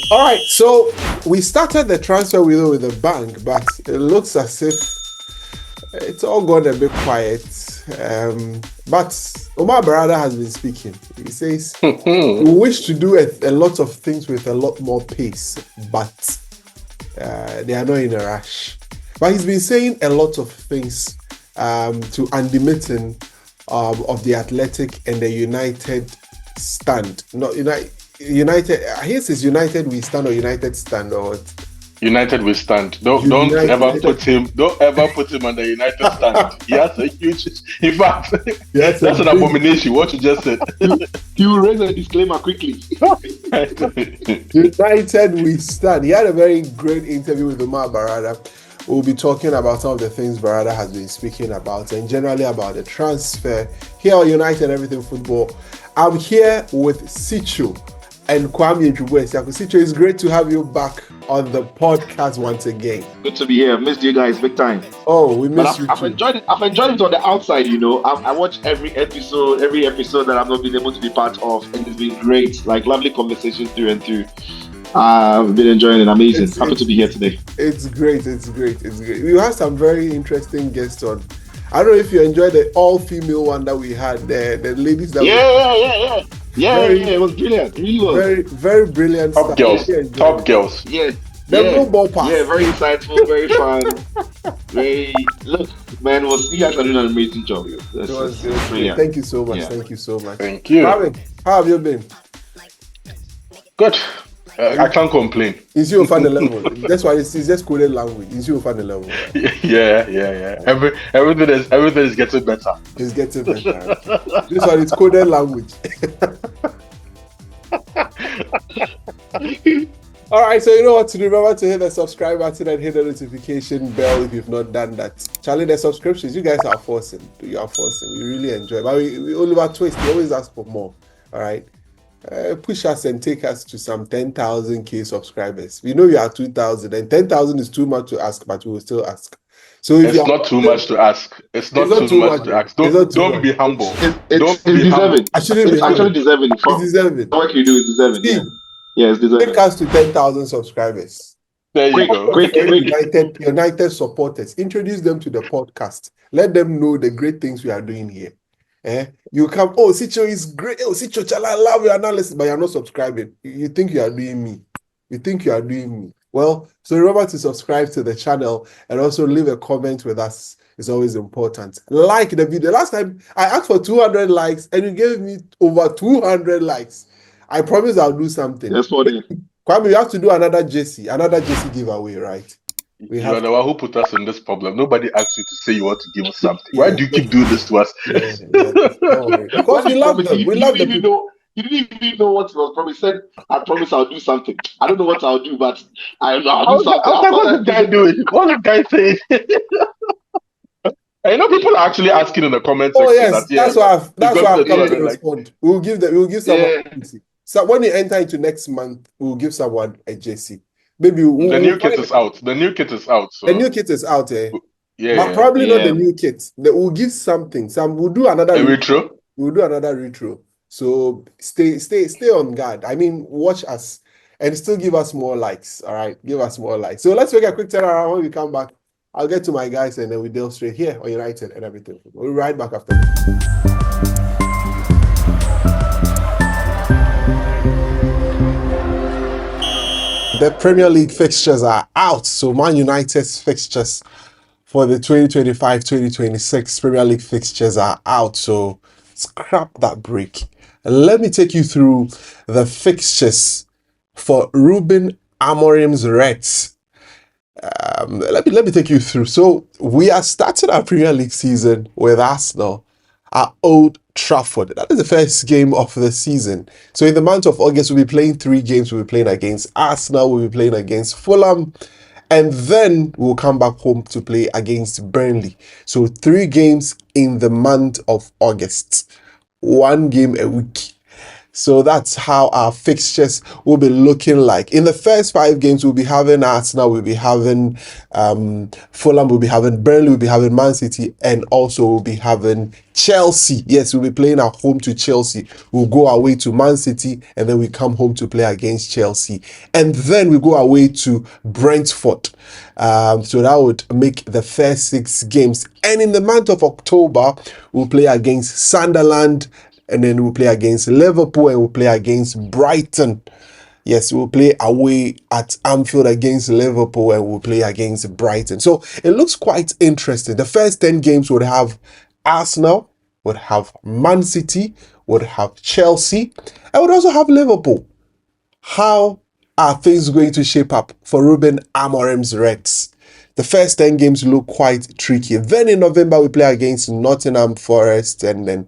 All right, so we started the transfer window with a bang, but it looks as if it's all gone a bit quiet. But Omar Berrada has been speaking. He says we wish to do a lot of things with a lot more pace, but they are not in a rush. But he's been saying a lot of things to Andy Mitten of the Athletic and the United stand. Not United. His is United we stand or United stand or what? United we stand. Don't ever put him on the United stand. He has a huge. In fact, that's an abomination. What you just said. You will raise a disclaimer quickly. United we stand. He had a very great interview with Omar Barada. We'll be talking about some of the things Barada has been speaking about and generally about the transfer here on United Everything Football. I'm here with Sancho and Kwame Jubuesi. Sancho, it's great to have you back on the podcast once again. Good to be here. Missed you guys big time. Oh, we missed you too. I've enjoyed it on the outside, you know. I watch every episode that I've not been able to be part of, and it's been great. Like lovely conversations through and through. I've been enjoying it. Amazing. Happy to be here today. It's great. We had some very interesting guests on. I don't know if you enjoyed the all-female one that we had there. The ladies that Yeah, it was brilliant. It really was. Very, very brilliant. Top girls. Yeah. No ball pass. Yeah, very insightful, very fun. Man, you guys are doing an amazing job. It was brilliant. Thank you so much. Yeah. Thank you so much. Thank you. How have you been? Good. I can't complain. Is you find the level? That's why it's just coded language. Is you find the level? Yeah. Everything is getting better. It's getting better. This one is coded language. All right, so you know what to do. Remember to hit the subscribe button and hit the notification bell if you've not done that. Charlie, the subscriptions, you guys are forcing. You are forcing. We really enjoy it. But we Oliver Twist, we always ask for more. All right. Push us and take us to some 10,000 subscribers. We know you are 2,000 and 10,000 is too much to ask, but we will still ask. So it's not too much to ask. It's not too much to ask. Don't be humble. It's deserving. It's actually deserving. It's deserving. What you do is deserving. Yeah, it's deserving. Take us to 10,000 subscribers. There you go. Quick. United supporters. Introduce them to the podcast. Let them know the great things we are doing here. You come, Sancho is great. Sancho, I love your analysis, but you're not subscribing. You think you are doing me. Well, so remember to subscribe to the channel and also leave a comment with us. It's always important. Like the video. Last time I asked for 200 likes and you gave me over 200 likes. I promise I'll do something. That's funny. Kwame, you have to do another JC giveaway, right? You are the one who put us in this problem. Nobody asked you to say you want to give us something. Why do you keep doing this to us? Because we love them. We love them. You didn't even know what was promised. Said, I promise I'll do something. I don't know what I'll do, but I'll do something. What's the guy doing? What's the guy saying? I know people are actually asking in the comments section. Yes, that's why I've come to respond. We'll give someone. So when you enter into next month, we'll give someone a JC. Maybe the new kit is out. The new kit is out. So. The new kit is out, Yeah. But probably not the new kit. We'll give something. We'll do another retro. We'll do another retro. So stay on guard. I mean, watch us and still give us more likes. All right, give us more likes. So let's make a quick turnaround. When we come back, I'll get to my guys and then we deal straight here on United and everything. We'll be right back after this. The Premier League fixtures are out. So Man United's fixtures for the 2025-2026 Premier League fixtures are out. So scrap that break. Let me take you through the fixtures for Ruben Amorim's Reds. Let me take you through. So we are starting our Premier League season with Arsenal at Old Trafford. That is the first game of the season. So in the month of August, we'll be playing 3 games. We'll be playing against Arsenal. We'll be playing against Fulham. And then we'll come back home to play against Burnley. So 3 games in the month of August. 1 game a week. So that's how our fixtures will be looking like. In the first 5 games, we'll be having Arsenal, we'll be having Fulham, we'll be having Burnley, we'll be having Man City, and also we'll be having Chelsea. Yes, we'll be playing at home to Chelsea. We'll go away to Man City, and then we come home to play against Chelsea. And then we go away to Brentford. So that would make the first 6 games. And in the month of October, we'll play against Sunderland, and then we'll play against Liverpool, and we'll play against Brighton. Yes, we'll play away at Anfield against Liverpool, and we'll play against Brighton. So it looks quite interesting. The first 10 games would have Arsenal, would have Man City, would have Chelsea, and would also have Liverpool. How are things going to shape up for Ruben Amorim's Reds? The first 10 games look quite tricky. Then in November, we play against Nottingham Forest, and then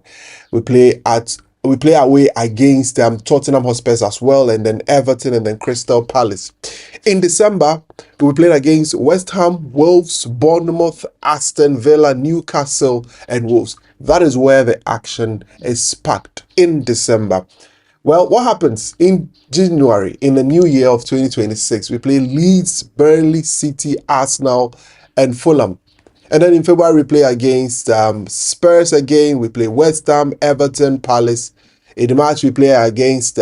we play away against Tottenham Hotspurs as well, and then Everton, and then Crystal Palace. In December, we played against West Ham, Wolves, Bournemouth, Aston Villa, Newcastle, and Wolves. That is where the action is packed in December. Well, what happens in January, in the new year of 2026? We play Leeds, Burnley, City, Arsenal, and Fulham. And then in February, we play against Spurs again. We play West Ham, Everton, Palace. In March, we play against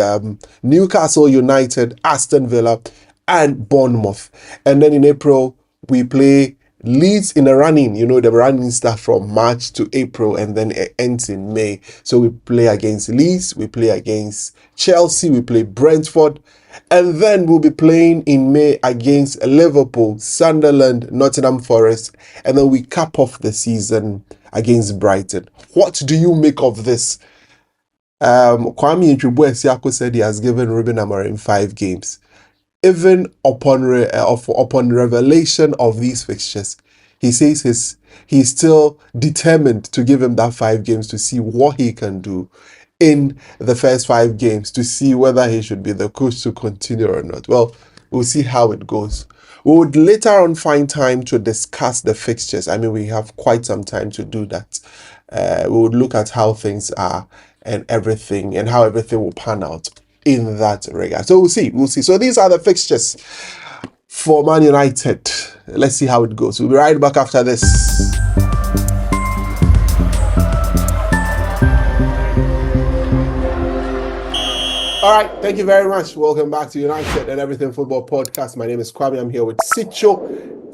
Newcastle United, Aston Villa, and Bournemouth. And then in April, we play Leeds in the running. You know, the running starts from March to April, and then it ends in May. So we play against Leeds, we play against Chelsea, we play Brentford, and then we'll be playing in May against Liverpool, Sunderland, Nottingham Forest, and then we cap off the season against Brighton. What do you make of this? Kwame Ntrubue said he has given Ruben Amorim 5 games. Even upon revelation of these fixtures, he says he's still determined to give him that 5 games to see what he can do in the first 5 games, to see whether he should be the coach to continue or not. Well, we'll see how it goes. We would later on find time to discuss the fixtures. I mean, we have quite some time to do that. We would look at how things are and everything, and how everything will pan out in that regard. So we'll see. So these are the fixtures for Man United. Let's see how it goes. We'll be right back after this. All right, thank you very much. Welcome back to United and Everything Football Podcast. My name is Kwame. I'm here with Sicho,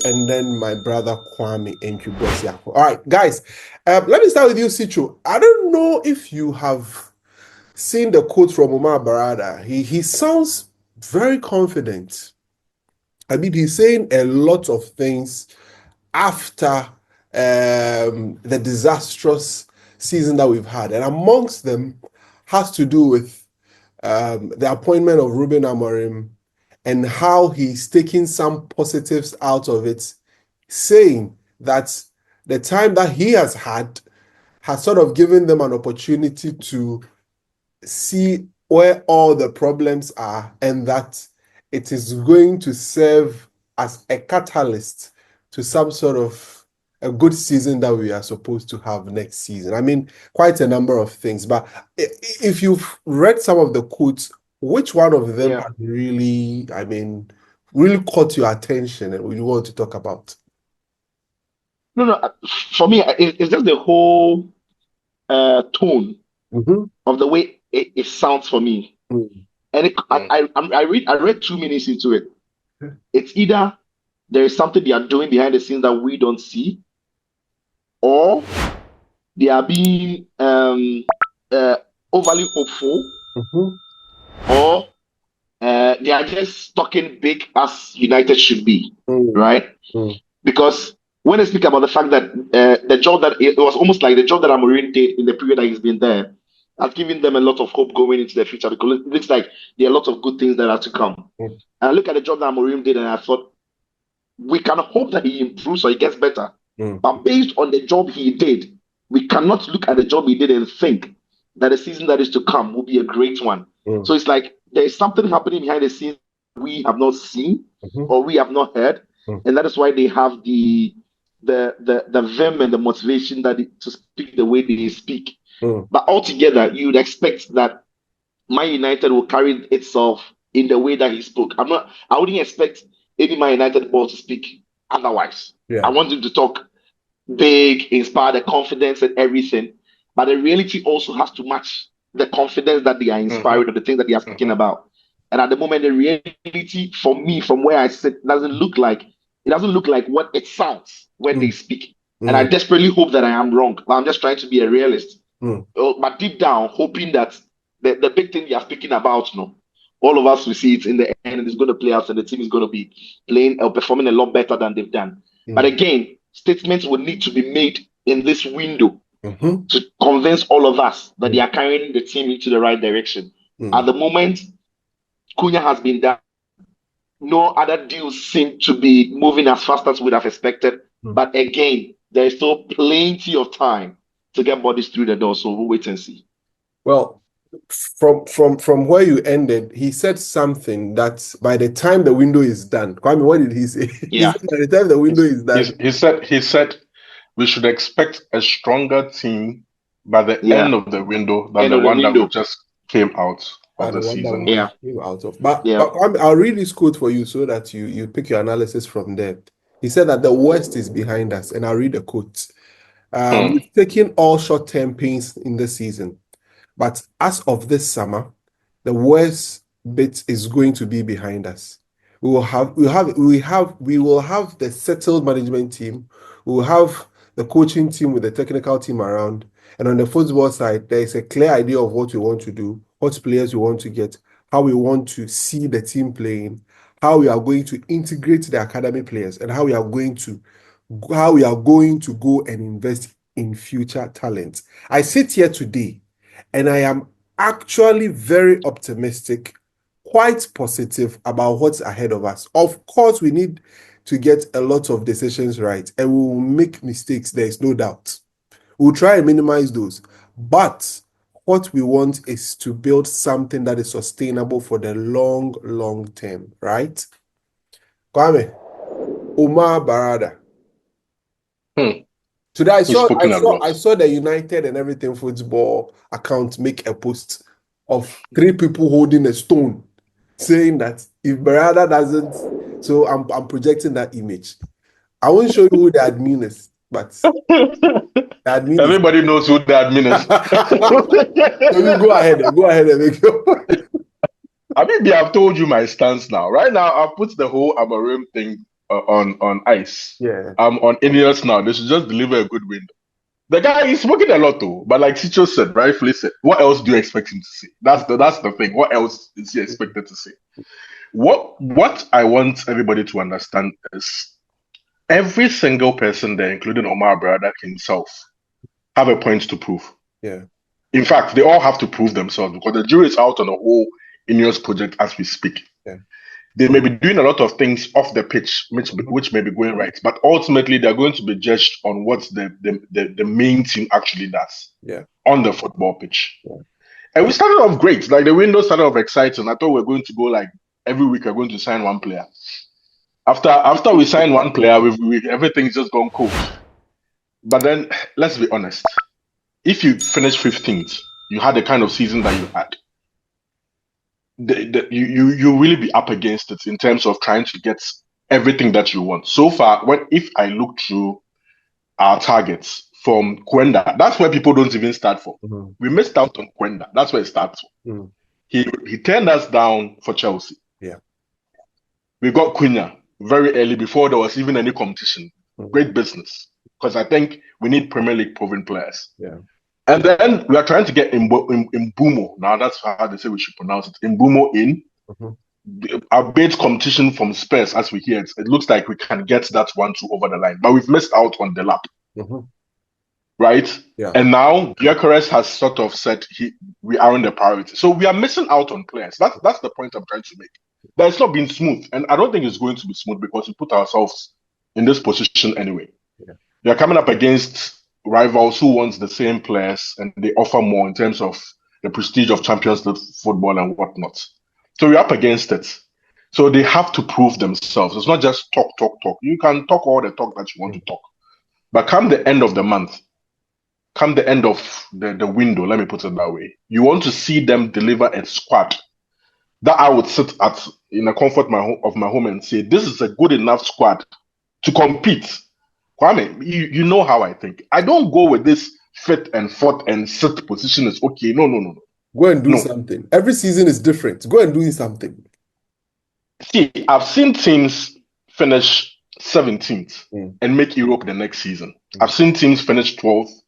and then my brother Kwame Ntrubue. All right, guys, let me start with you, Sicho. I don't know if you have seen the quote from Omar Berrada. He sounds very confident. I mean, he's saying a lot of things after the disastrous season that we've had. And amongst them has to do with the appointment of Ruben Amorim and how he's taking some positives out of it, saying that the time that he has had has sort of given them an opportunity to see where all the problems are, and that it is going to serve as a catalyst to some sort of a good season that we are supposed to have next season. I mean, quite a number of things. But if you've read some of the quotes, which one of them has really, really caught your attention and you want to talk about? No. For me, it's just the whole tone of the way it sounds for me. And I read 2 minutes into it. It's either there is something they are doing behind the scenes that we don't see, or they are being overly hopeful, or they are just talking big as United should be, right? Because when I speak about the fact that the job that it was almost like the job that Amorim did in the period that he's been there has given them a lot of hope going into the future, because it looks like there are a lot of good things that are to come. And I look at the job that Amorim did, and I thought, we can hope that he improves or he gets better. But based on the job he did, we cannot look at the job he did and think that the season that is to come will be a great one. So it's like there is something happening behind the scenes we have not seen or we have not heard, and that is why they have the vim and the motivation to speak the way they speak. But altogether, you would expect that Man United will carry itself in the way that he spoke. I wouldn't expect any Man United boss to speak otherwise. I want him to talk big, inspire the confidence and everything. But the reality also has to match the confidence that they are inspiring or the things that they are speaking about. And at the moment, the reality for me, from where I sit, doesn't look like what it sounds when they speak. And I desperately hope that I am wrong. But I'm just trying to be a realist. But deep down, hoping that the big thing they are speaking about, all of us will see it in the end, and it's going to play out, and the team is going to be playing or performing a lot better than they've done. But again, statements will need to be made in this window to convince all of us that they are carrying the team into the right direction. At the moment, Cunha has been done. No other deals seem to be moving as fast as we would have expected. But again, there is still plenty of time to get bodies through the door, so we'll wait and see. Well, from where you ended, he said something that by the time the window is done, Kwame, what did he say? Yeah. He said by the time the window is done. He said we should expect a stronger team by the end of the window than the one that we just came out of the season. Came out of. But Kwame, I'll read this quote for you so that you pick your analysis from there. He said that the worst is behind us, and I'll read the quote. We've taken all short-term pains in the season. But as of this summer, the worst bit is going to be behind us. We will have the settled management team. We will have the coaching team with the technical team around. And on the football side, there is a clear idea of what we want to do, what players we want to get, how we want to see the team playing, how we are going to integrate the academy players, and how we are going to go and invest in future talent. I sit here today, and I am actually very optimistic, quite positive about what's ahead of us. Of course, we need to get a lot of decisions right, and we will make mistakes, there is no doubt. We'll try and minimize those. But what we want is to build something that is sustainable for the long, long term, right? Kwame, Omar Barada. Today I saw the United and Everything Football account make a post of 3 people holding a stone, saying that if Barada doesn't, so I'm projecting that image. I won't show you who the admin is, but the admin everybody knows who the admin is. So you go ahead and make your point. I mean, I've told you my stance now. Right now, I've put the whole Amorim thing on ice. Yeah. I'm on Ineos now. They should just deliver a good window. The guy is working a lot though, but like Sancho said, rightfully said, what else do you expect him to say? That's the thing. What else is he expected to say? What I want everybody to understand is every single person there, including Omar Berrada himself, have a point to prove. Yeah. In fact, they all have to prove themselves because the jury is out on the whole Ineos project as we speak. Yeah. They may be doing a lot of things off the pitch, which may be going right, but ultimately they're going to be judged on what the main team actually does on the football pitch. Yeah. And we started off great. Like the window started off exciting. I thought we were going to go like every week we're going to sign one player. After we sign one player, everything's just gone cold. But then let's be honest. If you finish 15th, you had the kind of season that you had. You really be up against it in terms of trying to get everything that you want. So far, if I look through our targets from Kwenda, that's where people don't even start from. Mm-hmm. We missed out on Kwenda. That's where it starts from. Mm-hmm. He turned us down for Chelsea. Yeah. We got Cunha very early before there was even any competition. Mm-hmm. Great business. Because I think we need Premier League proven players. Yeah. And then we are trying to get Mbeumo. Now that's how they say we should pronounce it. Mbeumo in. Mm-hmm. Our bid competition from Spurs, as we hear it, it looks like we can get that 1-2 over the line. But we've missed out on the lap. Mm-hmm. Right? Yeah. And now Gyokeres has sort of said we aren't the priority. So we are missing out on players. That's the point I'm trying to make. But it's not been smooth. And I don't think it's going to be smooth because we put ourselves in this position anyway. Yeah. We are coming up against rivals who wants the same players and they offer more in terms of the prestige of Champions League football and whatnot. So we're up against it. So they have to prove themselves. It's not just talk. You can talk all the talk that you want to talk. But come the end of the month, come the end of the window, let me put it that way, you want to see them deliver a squad that I would sit at in the comfort of my home and say, this is a good enough squad to compete. Kwame, you know how I think. I don't go with this fit and fourth and sit position is okay. No. Go and do something. Every season is different. Go and do something. See, I've seen teams finish 17th and make Europe the next season. I've seen teams finish 12th,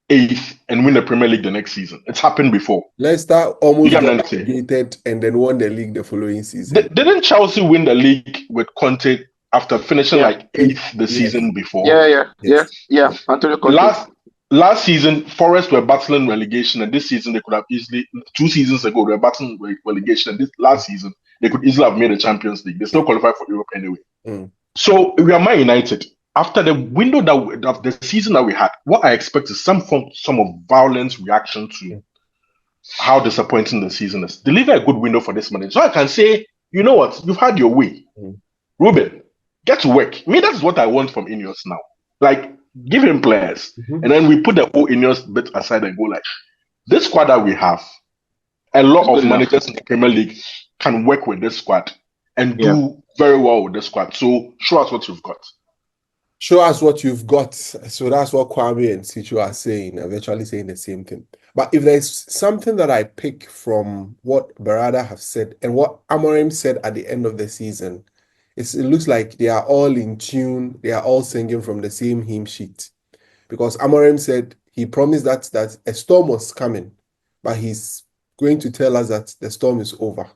8th, and win the Premier League the next season. It's happened before. Leicester almost got relegated and then won the legue the following season. Didn't Chelsea win the league with Conte after finishing like 8th the season before? Yeah. Antony Conte. Last season, Forest were battling relegation, and this season they could have easily, 2 seasons ago, they were battling relegation, and this last season, they could easily have made the Champions League. They still qualify for Europe anyway. So we are Man United. After the window of the season that we had, what I expect is some of violent reaction to how disappointing the season is. Deliver a good window for this manager. So I can say, you know what, you've had your way. Ruben, get to work. I mean, that's what I want from Ineos now. Like, give him players. And then we put the whole Ineos bit aside and go like, this squad that we have, a lot of managers in the Premier League can work with this squad and do very well with this squad. So show us what you've got. Show us what you've got. So that's what Kwame and Sichu are saying. I'm virtually saying the same thing. But if there's something that I pick from what Berrada have said and what Amorim said at the end of the season, it looks like they are all in tune. They are all singing from the same hymn sheet. Because Amorim said he promised that a storm was coming, but he's going to tell us that the storm is over.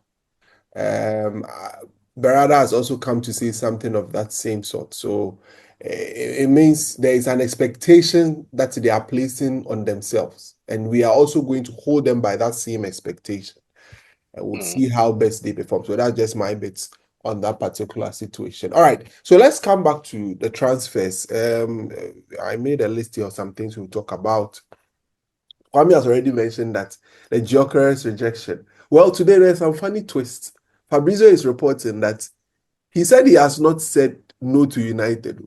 Berrada has also come to say something of that same sort. So it means there is an expectation that they are placing on themselves. And we are also going to hold them by that same expectation. And we'll see how best they perform. So that's just my bits on that particular situation. All right, so let's come back to the transfers. I made a list here of some things we'll talk about. Kwame has already mentioned that the Gyokeres rejection. Well, today there's some funny twists. Fabrizio is reporting that he said he has not said no to United.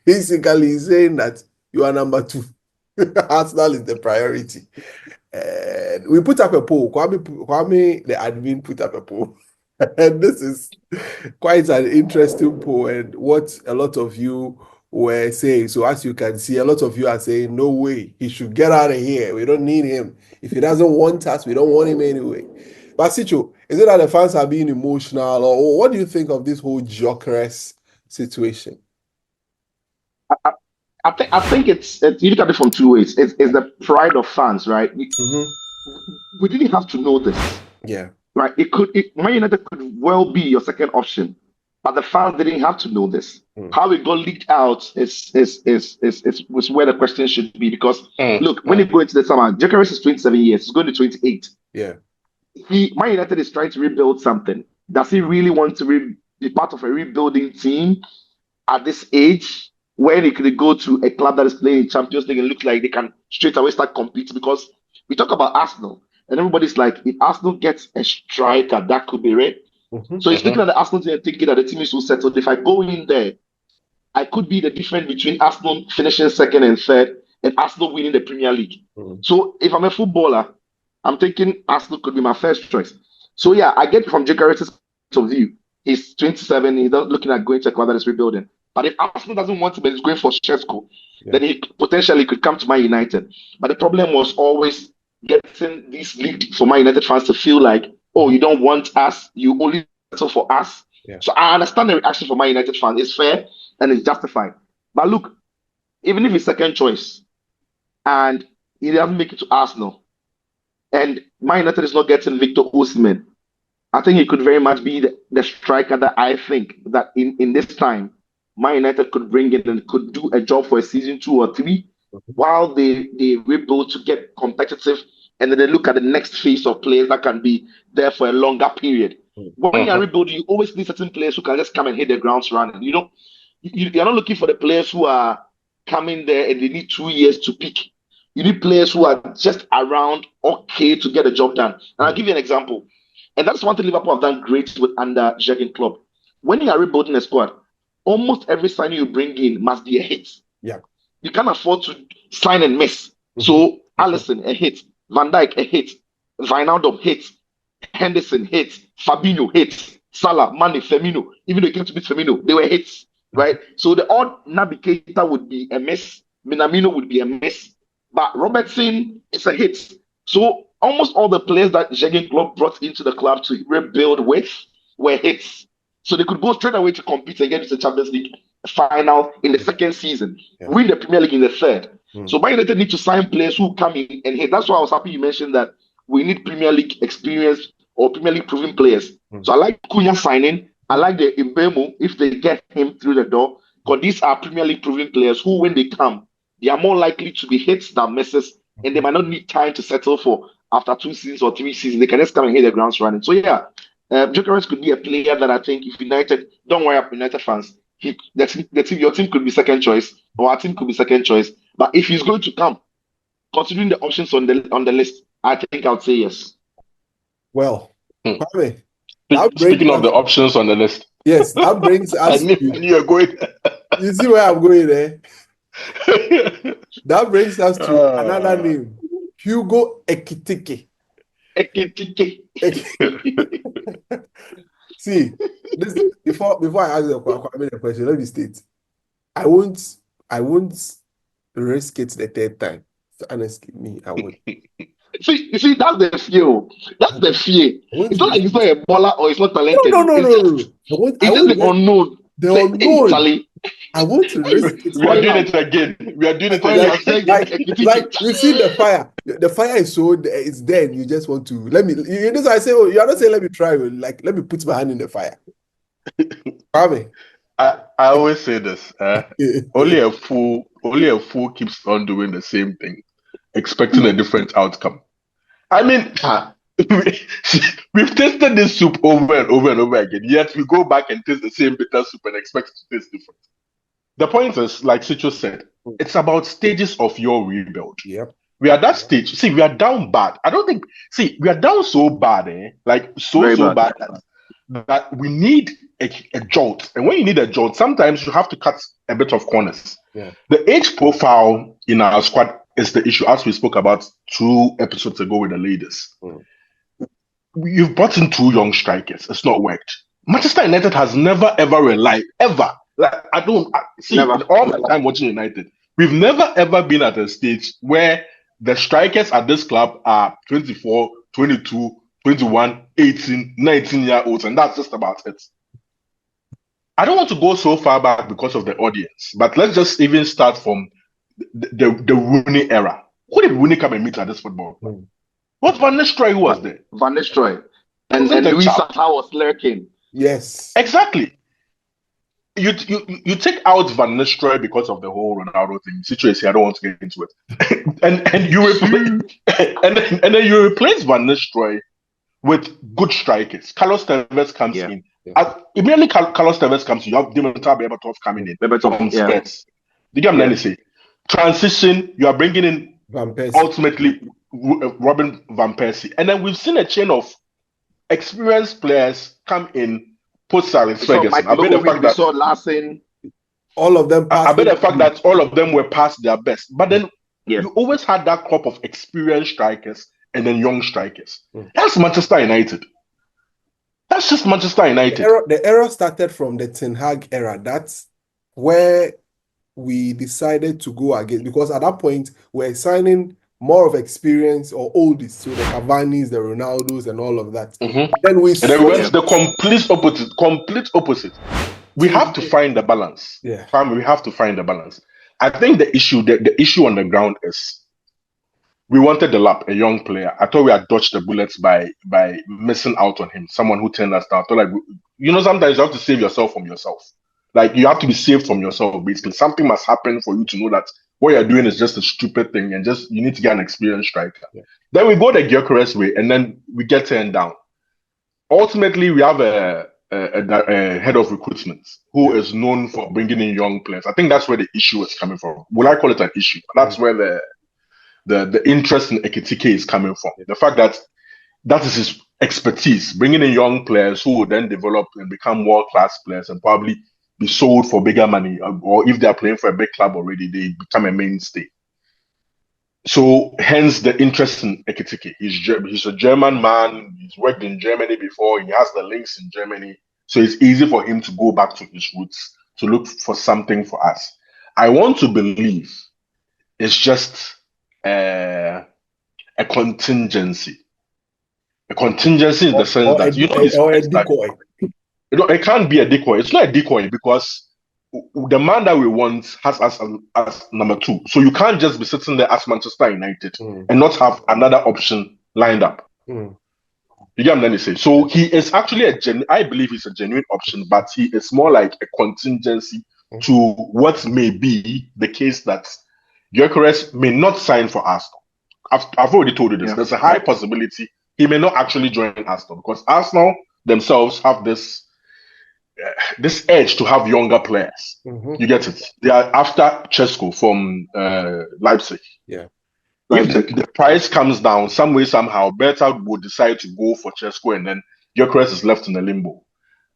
Basically, he's saying that you are number 2. Arsenal is the priority. And we put up a poll. Kwame, the admin, put up a poll. And this is quite an interesting poll and what a lot of you were saying. So as you can see, a lot of you are saying, no way, he should get out of here. We don't need him. If he doesn't want us, we don't want him anyway. But Sicho, is it that the fans are being emotional, or what do you think of this whole Gyokeres situation? I think it's you look at it from 2 ways. It's the pride of fans, right? We didn't have to know this. Yeah. Right, Man United could well be your second option, but the fans didn't have to know this. How it got leaked out is where the question should be. Because look, when you go into the summer, Gyokeres is 27 years, he's going to 28. Yeah, Man United is trying to rebuild something. Does he really want to be part of a rebuilding team at this age, where he could go to a club that is playing Champions League and look like they can straight away start competing? Because we talk about Arsenal. And everybody's like, if Arsenal gets a striker, that could be it. So he's looking at the Arsenal team and thinking that the team is so settled. If I go in there, I could be the difference between Arsenal finishing second and third and Arsenal winning the Premier League. So if I'm a footballer, I'm thinking Arsenal could be my first choice. So yeah, I get from Gyokeres' point of view. He's 27, he's not looking at going to a club that is rebuilding. But if Arsenal doesn't want him and he's going for Shevko, then he potentially could come to Man United. But the problem was always getting this league for Man United fans to feel like, oh, you don't want us, you only settle for us. So I understand the reaction for Man United fans. It's fair and it's justified. But look, even if he's second choice and he doesn't make it to Arsenal and Man United is not getting Victor Osimhen, I think he could very much be the striker that I think that in this time, Man United could bring in and could do a job for a season 2 or 3 while they rebuild to get competitive, and then they look at the next phase of players that can be there for a longer period. When you're rebuilding, you always need certain players who can just come and hit the grounds running. You're not looking for the players who are coming there and they need 2 years to pick. You need players who are just around okay to get the job done. And I'll give you an example. And that's one thing Liverpool have done great with under Jurgen Klopp. When you are rebuilding a squad, almost every signing you bring in must be a hit. Yeah. You can't afford to sign and miss. So Alisson a hit, Van Dijk a hit, Wijnaldum hit, Henderson hit, Fabinho hit, Salah, Mane, Firmino. Even though it came to beat Firmino, they were hits, right? So the odd navigator would be a miss, Minamino would be a miss, but Robertson is a hit. So almost all the players that Jürgen Klopp brought into the club to rebuild with were hits. So they could go straight away to compete against the Champions League final in the second season, win the Premier League in the third. So Man United need to sign players who come in and hit. That's why I was happy you mentioned that we need Premier League experience or Premier League proven players. So I like Cunha signing. I like the Mbeumo if they get him through the door, because these are Premier League proven players who, when they come, they are more likely to be hits than misses, and they might not need time to settle for after 2 seasons or 3 seasons. They can just come and hit the grounds running. So yeah, Gyokeres could be a player that I think if United, don't worry about United fans, your team could be second choice, or our team could be second choice. But if he's going to come, considering the options on the list, I think I would say yes. Well, Kwame, speaking of the options on the list, yes, that brings us. I knew you're going. You see where I'm going there? That brings us to another name, Hugo Ekitike. Ekitike. See, this, before I ask the question, let me state, I won't risk it the third time. So honestly, I won't. You see, that's the fear. That's the fear. It's not like he's not a baller or he's not talented. No. It's just the unknown. The unknown. I want to risk it. We are doing it again. Like you see the fire. The fire is so it's there. And you just want to let me. You know, I say, oh, you are not saying let me try. Like let me put my hand in the fire. I always say this. Only a fool keeps on doing the same thing, expecting a different outcome. I mean, we've tasted this soup over and over and over again. Yet we go back and taste the same bitter soup and expect it to taste different. The point is, like Sancho said, it's about stages of your rebuild. Yep. We are that stage. See, we are down bad. We are down so bad, like so bad that we need a jolt. And when you need a jolt, sometimes you have to cut a bit of corners. Yeah. The age profile in our squad is the issue, as we spoke about 2 episodes ago with the ladies. You've brought in 2 young strikers. It's not worked. Manchester United has never, ever relied, ever. Like, in all my time watching United, we've never, ever been at a stage where the strikers at this club are 24, 22, 21, 18, 19-year-olds, and that's just about it. I don't want to go so far back because of the audience, but let's just even start from the Rooney era. Who did Rooney come and meet at this football club? What's Van Nistelrooy who was there? Van Nistelrooy. And Louis Saha was lurking. Yes. Exactly. You take out Van Nistelrooy because of the whole Ronaldo thing. Situation, I don't want to get into it. and you and then you replace Van Nistelrooy with good strikers. Carlos Tevez comes in. Immediately Carlos Tevez comes in, you have Dimitar Berbatov coming in. From Spurs. You get what I'm saying? Transition, you are bringing in ultimately Robin Van Persie. And then we've seen a chain of experienced players come in post Alex Ferguson. I bet the fact that all of them I bet the fact that all of them were past their best. But then you always had that crop of experienced strikers and then young strikers. That's Manchester United. That's just Manchester United. The era started from the Ten Hag era. That's where we decided to go again, because at that point we're signing more of experience or oldies, so the Cavani's, the Ronaldos, and all of that. Then we went the complete opposite. We have to find the balance. Yeah, we have to find the balance. I think the issue on the ground is we wanted the lap, a young player. I thought we had dodged the bullets by missing out on him, someone who turned us down. I thought, like, sometimes you have to save yourself from yourself. Like, you have to be saved from yourself, basically. Something must happen for you to know that what you're doing is just a stupid thing, and you need to get an experienced striker. Yeah. Then we go the Gyokeres way, and then we get turned down. Ultimately, we have a head of recruitment who is known for bringing in young players. I think that's where the issue is coming from. Will I call it an issue? That's where the interest in Ekitike is coming from. The fact that is his expertise, bringing in young players who will then develop and become world-class players and probably be sold for bigger money, or if they're playing for a big club already, they become a mainstay. So hence the interest in Ekitike. He's a German man. He's worked in Germany before. He has the links in Germany. So it's easy for him to go back to his roots to look for something for us. I want to believe it's just a contingency. A contingency in the sense that a decoy. It can't be a decoy. It's not a decoy because the man that we want has us as number 2. So you can't just be sitting there as Manchester United and not have another option lined up. You get what I'm saying? So he is actually I believe he's a genuine option, but he is more like a contingency to what may be the case that Gyokeres may not sign for Arsenal. I've already told you this. There's a high possibility he may not actually join Arsenal because Arsenal themselves have this edge to have younger players. You get it? They are after Chesko from Leipzig. Yeah. If the price comes down, some way, somehow, Berta would decide to go for Chesko and then Gyokeres is left in a limbo.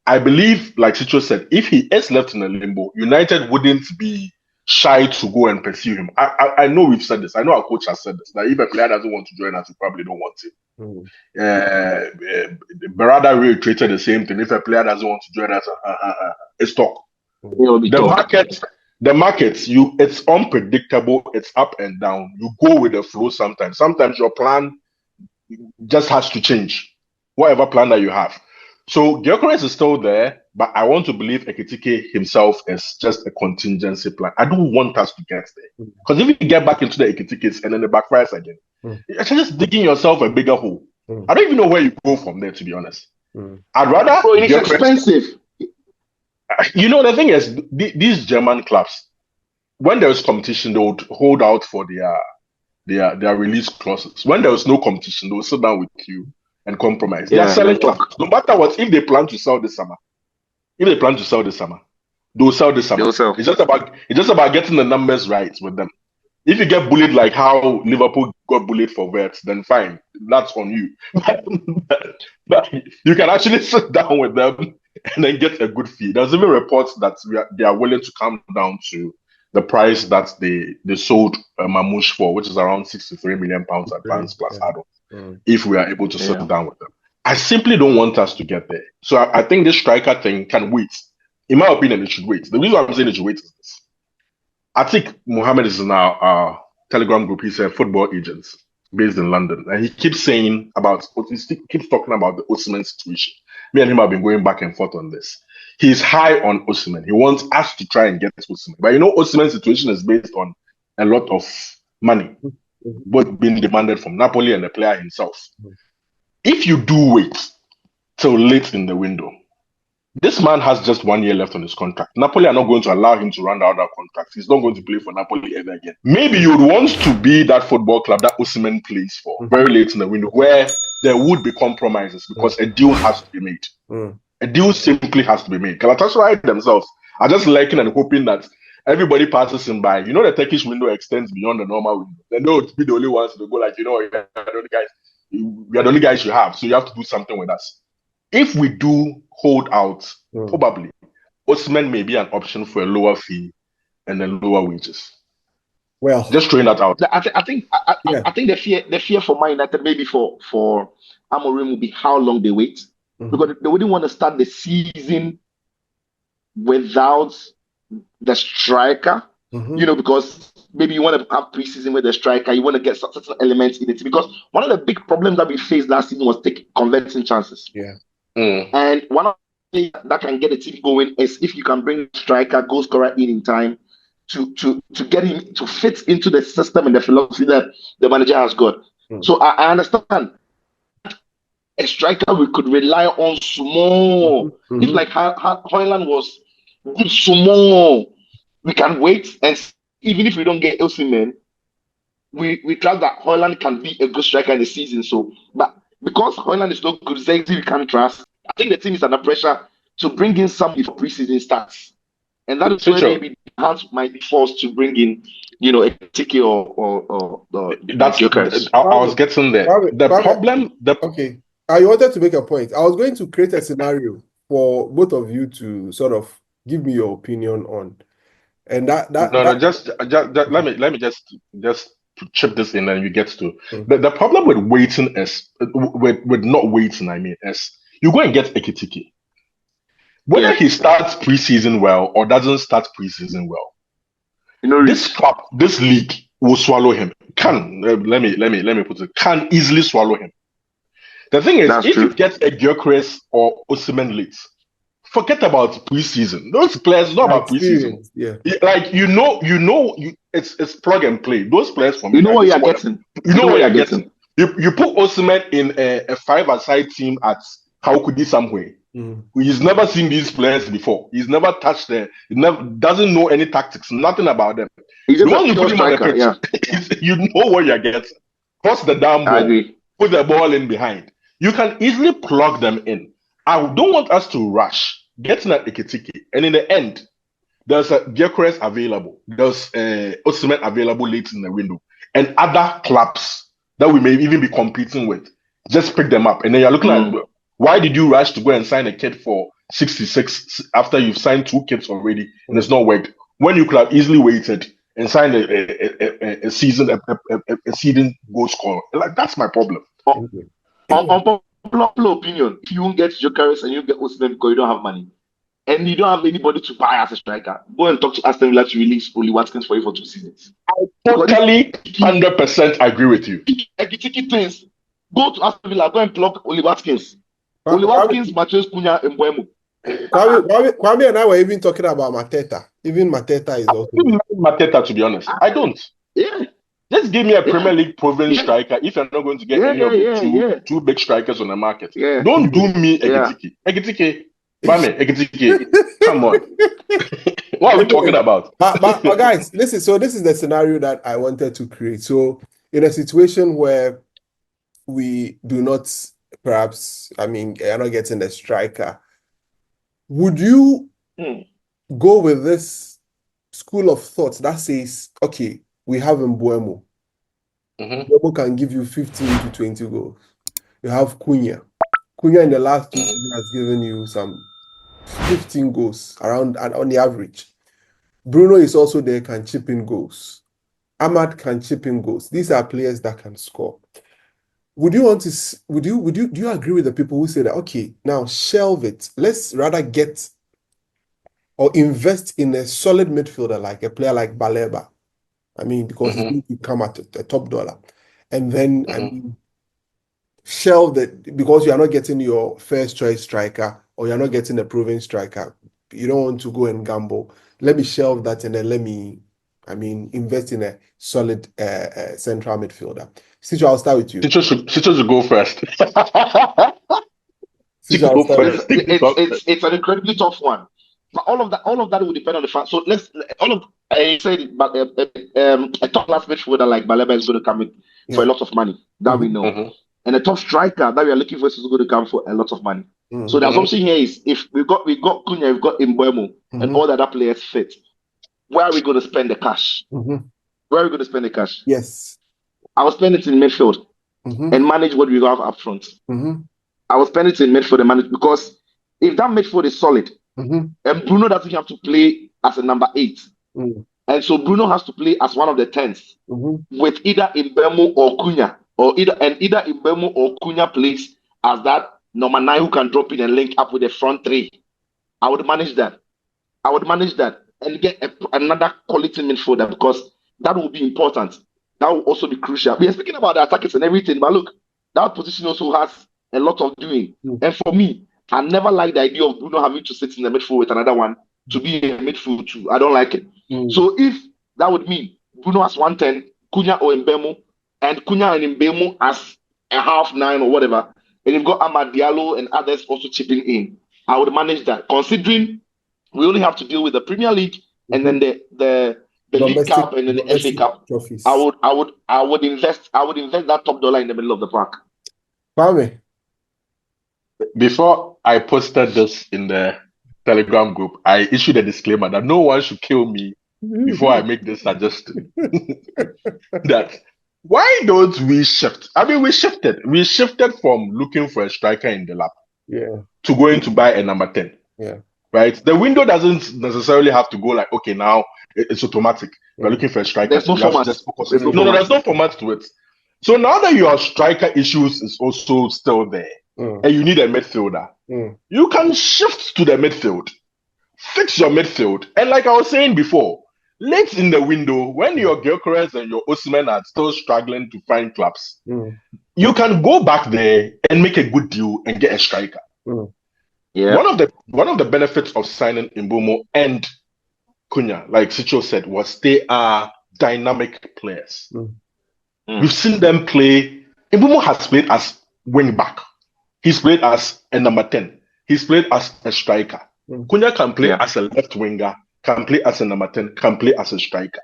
I believe, like Sancho said, if he is left in a limbo, United wouldn't be shy to go and pursue him. I know we've said this. I know our coach has said this. That if a player doesn't want to join us, we probably don't want him. Berrada reiterated the same thing. If a player doesn't want to join us, it's talk. The market, it's unpredictable. It's up and down. You go with the flow sometimes. Sometimes your plan just has to change, whatever plan that you have. So Gyokeres is still there, but I want to believe Ekitike himself is just a contingency plan. I don't want us to get there. Because if you get back into the Ekitikes and then the backfires again, you're just digging yourself a bigger hole. I don't even know where you go from there, to be honest. I'd rather... Bro, it's expensive. You know, the thing is, these German clubs, when there's competition, they would hold out for their release clauses. When there was no competition, they will sit down with you and compromise. They are selling clubs. No matter what, if they plan to sell this summer, they'll sell this summer. It's just about getting the numbers right with them. If you get bullied like how Liverpool got bullied for Vets, then fine, that's on you. But you can actually sit down with them and then get a good fee. There's even reports that they are willing to come down to the price that they sold Mamouche for, which is around £63 million advance plus add-on, if we are able to sit down with them. I simply don't want us to get there. So I think this striker thing can wait. In my opinion, it should wait. The reason I'm saying it should wait is this. I think Mohammed is in our Telegram group. He's a football agent based in London. And he keeps saying keeps talking about the Osimhen situation. Me and him have been going back and forth on this. He's high on Osimhen. He wants us to try and get Osimhen. But you know, Osimhen's situation is based on a lot of money, both being demanded from Napoli and the player himself. If you do wait till late in the window, this man has just 1 year left on his contract. Napoli are not going to allow him to run out that contract. He's not going to play for Napoli ever again. Maybe you would want to be that football club that Osimhen plays for very late in the window, where there would be compromises because a deal has to be made. A deal simply has to be made. Galatasaray themselves are just liking and hoping that everybody passes him by. You know, the Turkish window extends beyond the normal window. They know to be the only ones to go like, you know, we are the only guys you have, so you have to do something with us. If we do hold out, probably Osimhen may be an option for a lower fee and then lower wages. Well, just throwing that out. I think the fear for Man United, maybe for Amorim, will be how long they wait, because they wouldn't want to start the season without the striker. You know, because maybe you want to have preseason with the striker, you want to get certain elements in it. Because one of the big problems that we faced last season was converting chances. And one of the things that can get a team going is if you can bring a striker, goal scorer in time to get him to fit into the system and the philosophy that the manager has got. So I understand a striker we could rely on small. If like Hojlund was good small, we can wait, and even if we don't get Osimhen, we trust that Hojlund can be a good striker in the season. So, but because Hojlund is not good, we can't trust. I think the team is under pressure to bring in somebody before preseason starts, and that is where maybe Hans might be forced to bring in, you know, Ekitike or that's Gyokeres. I was getting there. Okay, I wanted to make a point. I was going to create a scenario for both of you to sort of give me your opinion on. And let me just chip this in and you get to. The problem with waiting is with not waiting. I mean, is you go and get Ekitike. Whether he starts preseason well or doesn't start preseason well, this league will swallow him. Let me put it. Can easily swallow him. The thing is, if you get a Gyokeres or Osimhen late, forget about preseason. Those players not about preseason. Yeah, like it's plug and play. Those players from you know what you're getting. You know what you're getting. You put Osimhen in a 5-a-side team at Haukudi somewhere. He's never seen these players before. He's never touched them. He doesn't know any tactics, nothing about them. He's just you put him on the pitch, you know what you're getting. Cross the damn ball, put the ball in behind. You can easily plug them in. I don't want us to rush getting at Ekitike, and in the end, there's a Gyokeres available, there's Osimhen available late in the window, and other clubs that we may even be competing with. Just pick them up, and then you're looking at why did you rush to go and sign a kid for 66 after you've signed 2 kids already and it's not worked? When you could have easily waited and signed a season goal scorer. Like, that's my problem. Popular opinion, if you won't get Gyokeres and you get Osimhen because you don't have money and you don't have anybody to buy as a striker, go and talk to Aston Villa to release Oli Watkins for you for 2 seasons. I totally 100% agree with you. Ekitike things. Go to Aston Villa, go and plug Oli Watkins. Oli Watkins, Matheus Cunha, and Mbeumo. Kwame and I were even talking about Mateta. Even Mateta is also. I don't like Mateta, to be honest. I don't. Yeah. Just give me a Premier League proven striker if you're not going to get any of the two big strikers on the market. Yeah. Don't do me Ekitike. Ekitike, come on. What are we talking about? But guys, listen, so this is the scenario that I wanted to create. So in a situation where we do not, perhaps, you're not getting the striker, would you go with this school of thought that says, okay, we have Mbeumo. Mbeumo can give you 15 to 20 goals. You have Cunha. Cunha in the last 2 seasons has given you some 15 goals around on the average. Bruno is also there, can chip in goals. Ahmad can chip in goals. These are players that can score. Do you agree with the people who say that, okay, now shelve it. Let's rather get or invest in a solid midfielder, like a player like Baleba. Because he will come at a top dollar. And then, shelve that because you are not getting your first choice striker or you're not getting a proven striker. You don't want to go and gamble. Let me shelve that and then let me, invest in a solid central midfielder. Sincho, I'll start with you. Sincho should go first. It's an incredibly tough one. But all of that will depend on the fact. So I said it, but a top class midfielder like Baleba is going to come in for a lot of money. That we know. And a top striker that we are looking for is going to come for a lot of money. So the assumption here is if we got Cunha, we've got Mbeumo, and all the other players fit, where are we going to spend the cash? Where are we going to spend the cash? Yes. I will spend it in midfield and manage what we have up front. I will spend it in midfield and manage, because if that midfield is solid, and Bruno doesn't have to play as a number 8, and so Bruno has to play as one of the 10s with either Mbeumo or Cunha, either Mbeumo or Cunha plays as that number 9 who can drop in and link up with the front 3. I would manage that and get another quality midfielder, because that will be important. That will also be crucial. We are speaking about the attackers and everything, but look, that position also has a lot of doing. And for me, I never like the idea of Bruno having to sit in the midfield with another one to be a midfield too. I don't like it. So if that would mean Bruno as 110, Cunha or Mbeumo, and Cunha and Mbeumo as a half 9 or whatever, and you've got Amad Diallo and others also chipping in, I would manage that. Considering we only have to deal with the Premier League and then the League Cup and then the FA Cup trophies. I would invest that top dollar in the middle of the park. Kwame. Before I posted this in the Telegram group, I issued a disclaimer that no one should kill me before I make this suggestion. That why don't we shift? We shifted. We shifted from looking for a striker in the lap to going to buy a number 10. Yeah. right? The window doesn't necessarily have to go like, okay, now it's automatic. You're looking for a striker. There's no format. Just focus. There's no format to it. So now that your striker issues is also still there, and you need a midfielder, you can shift to the midfield, fix your midfield, and like I was saying before, late in the window, when your Gyokeres and your Osimhen are still struggling to find clubs, you can go back there and make a good deal and get a striker. Yeah. One of the benefits of signing Mbeumo and Cunha, like Sancho said, was they are dynamic players. We've seen them play. Mbeumo has played as wing back. He's played as a number 10. He's played as a striker. Cunha can play as a left winger, can play as a number 10, can play as a striker.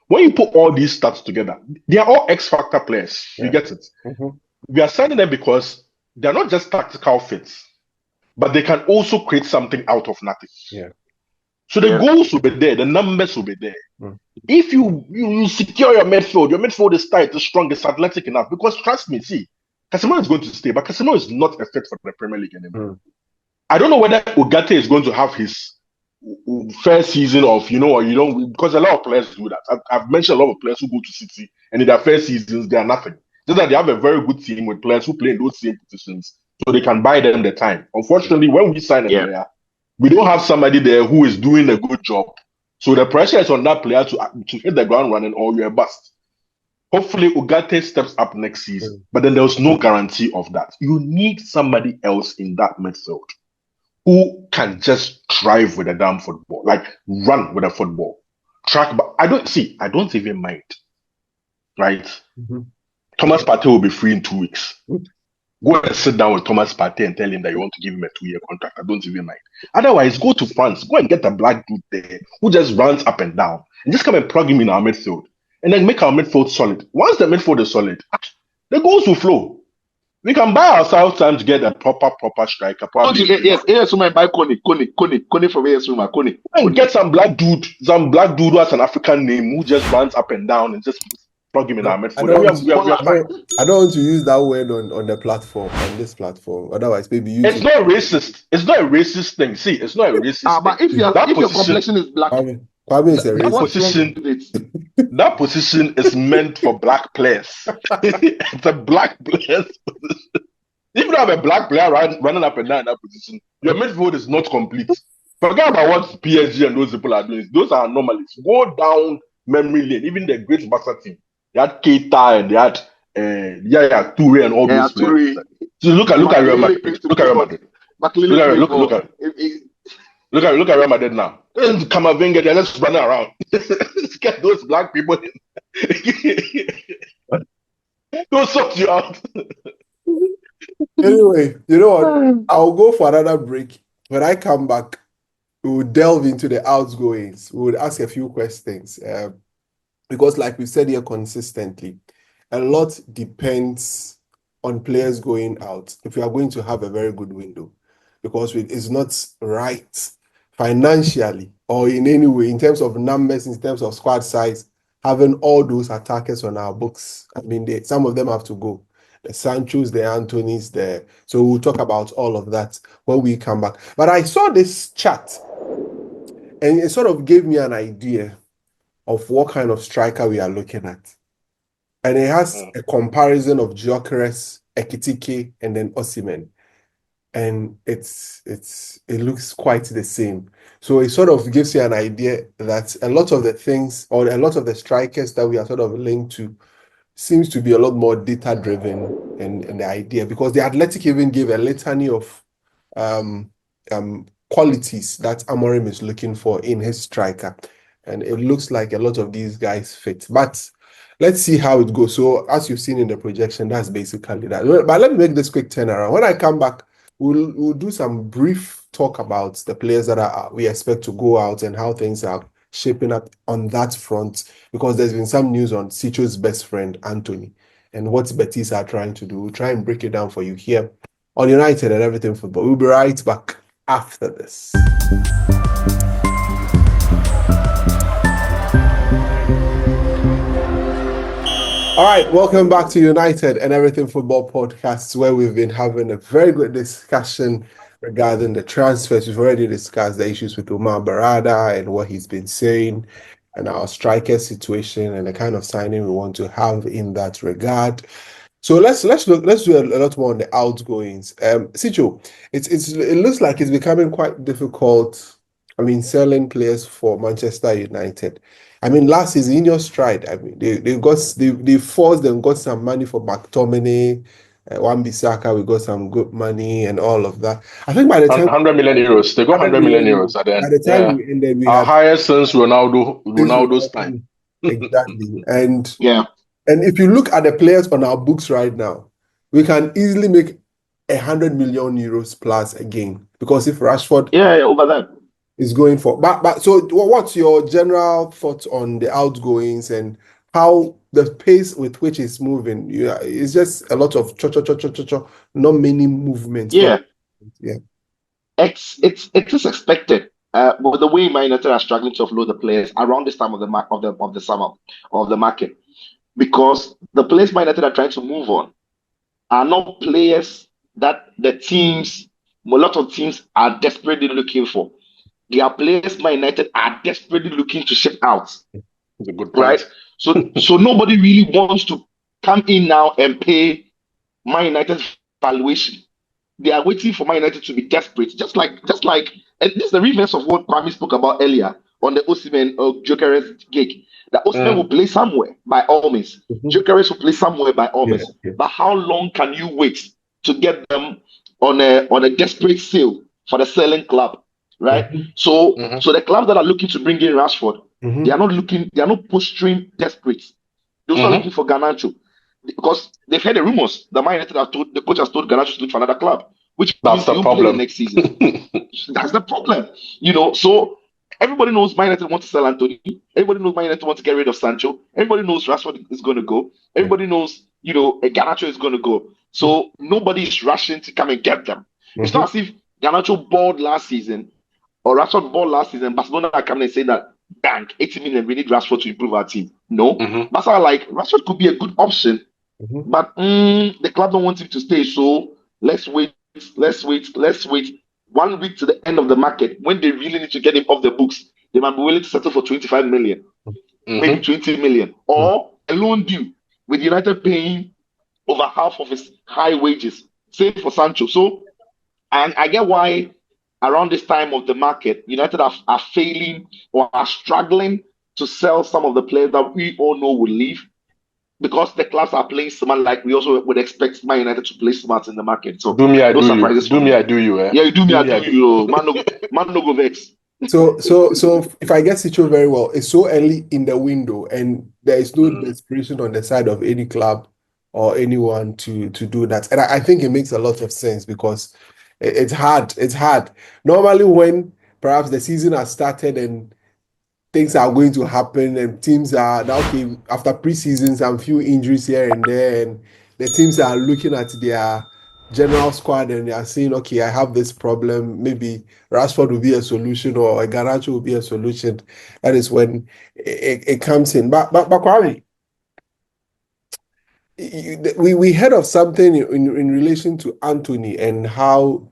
When you put all these stats together, they are all X-factor players. You get it? We are signing them because they're not just tactical fits, but they can also create something out of nothing. So the goals will be there, the numbers will be there. If you secure your midfield is tight, it's strong, it's athletic enough. Because trust me, see, Casemiro is going to stay, but Casemiro is not a fit for the Premier League anymore. I don't know whether Ugarte is going to have his first season of, or you don't, because a lot of players do that. I've mentioned a lot of players who go to City, and in their first seasons, they are nothing. Just that they have a very good team with players who play in those same positions, so they can buy them the time. Unfortunately, when we sign a player, we don't have somebody there who is doing a good job. So the pressure is on that player to hit the ground running, or you're a bust. Hopefully, Ugarte steps up next season, but then there's no guarantee of that. You need somebody else in that midfield who can just drive with a damn football, like run with a football, track. But I don't even mind, right? Thomas Partey will be free in 2 weeks. Go and sit down with Thomas Partey and tell him that you want to give him a 2-year contract. I don't even mind. Otherwise, go to France. Go and get a black dude there who just runs up and down. And just come and plug him in our midfield. And then make our midfield solid. Once the midfield is solid, the goals will flow. We can buy ourselves time to get a proper striker. Yes, my buy Kone from AS Kone. And get some black dude who has an African name who just runs up and down and just plug him in our midfield. I don't want to use that word on the platform, on this platform. Otherwise, maybe you. It's not racist. It's not a racist thing. See, it's not a racist but if your complexion is black, Kwame is a racist. That position is meant for black players. It's a black player's position. If you have a black player running up and down in that position, your midfield is not complete. Forget about what PSG and those people are doing. Those are anomalies. Go down memory lane. Even the great Barca team. They had Keita and they had Toure and all those players. So look at Real Madrid. Look at Real Madrid. Look at Real Madrid now. Kamavinga, they're just running around. Get those black people in. Don't sort you out. Anyway, you know what? I'll go for another break. When I come back, we will delve into the outgoings. We would ask a few questions. Because like we said here consistently, a lot depends on players going out if we are going to have a very good window. Because it's not right financially or in any way, in terms of numbers, in terms of squad size, having all those attackers on our books. I mean, some of them have to go. The Sanchos, the Antonys, so we'll talk about all of that when we come back. But I saw this chart, and it sort of gave me an idea of what kind of striker we are looking at. And it has a comparison of Gyokeres, Ekitike, and then Osimhen. And it looks quite the same. So it sort of gives you an idea that a lot of the things, or a lot of the strikers that we are sort of linked to, seems to be a lot more data-driven in the idea, because the Athletic even gave a litany of qualities that Amorim is looking for in his striker. And it looks like a lot of these guys fit. But let's see how it goes. So as you've seen in the projection, that's basically that. But let me make this quick turnaround. When I come back, we'll do some brief talk about the players that we expect to go out and how things are shaping up on that front, because there's been some news on Sancho's best friend, Antony, and what Betis are trying to do. We'll try and break it down for you here on United and Everything Football. We'll be right back after this. All right, welcome back to United and Everything Football Podcasts, where we've been having a very good discussion regarding the transfers. We've already discussed the issues with Omar Berrada and what he's been saying, and our striker situation and the kind of signing we want to have in that regard. So let's do a lot more on the outgoings. Sancho, it looks like it's becoming quite difficult. I mean, selling players for Manchester United. I mean, last season in your stride, I mean, they forced them, got some money for McTominay, Wan-Bissaka, we got some good money and all of that. I think by the time 100 million euros. They got 100 million euros at the by end. the time Yeah. we ended, we Our had highest since Ronaldo's time. exactly. And Yeah. and if you look at the players on our books right now, we can easily make 100 million euros plus again. Because if Rashford Yeah, over that. is going for but so what's your general thoughts on the outgoings and how the pace with which it's moving? Yeah, it's just a lot of not many movements. Yeah. Yeah. It is expected. With the way Man United are struggling to offload the players around this time of the summer of the market, because the players Man United are trying to move on are not players that a lot of teams are desperately looking for. They are players Man United are desperately looking to ship out. That's a good point. Right? So nobody really wants to come in now and pay Man United's valuation. They are waiting for Man United to be desperate, just like and this is the reverse of what Kwame spoke about earlier on the Osimhen or Gyokeres gig. That Osimhen will play somewhere by all means. Gyokeres will play somewhere by all means. Yeah. But how long can you wait to get them on a desperate sale for the selling club? Right? So the clubs that are looking to bring in Rashford, they are not posturing desperate. They're also looking for Garnacho. Because they've heard the rumors that Man United the coach has told Garnacho to look for another club, which That's the problem next season. That's the problem. So everybody knows Man United want to sell Antony. Everybody knows Man United want to get rid of Sancho. Everybody knows Rashford is going to go. Everybody knows, Garnacho is going to go. So nobody is rushing to come and get them. It's not as if Garnacho balled last season or Rashford balled last season. Barcelona are coming and saying that, bang, 80 million, we need Rashford to improve our team. No. Barca like, Rashford could be a good option. But the club don't want him to stay, so let's wait. 1 week to the end of the market when they really need to get him off the books. They might be willing to settle for 25 million, maybe 20 million, or a loan deal with United paying over half of his high wages. Same for Sancho. So, and I get why around this time of the market, United are failing or are struggling to sell some of the players that we all know will leave. Because the clubs are playing smart, like we also would expect Man United to play smart in the market. So do me, I no do surprises. You. Do me, I do you. Yeah, you do me, I do you. Man no go vex. So if I get Sancho very well, it's so early in the window, and there is no desperation on the side of any club or anyone to do that. And I think it makes a lot of sense because it's hard. It's hard. Normally, when perhaps the season has started and things are going to happen and teams are now, okay, after preseason, some few injuries here and there, and the teams are looking at their general squad and they are saying, okay, I have this problem, maybe Rashford will be a solution or a Garnacho will be a solution. That is when it comes in. But Kwame, we heard of something in relation to Antony and how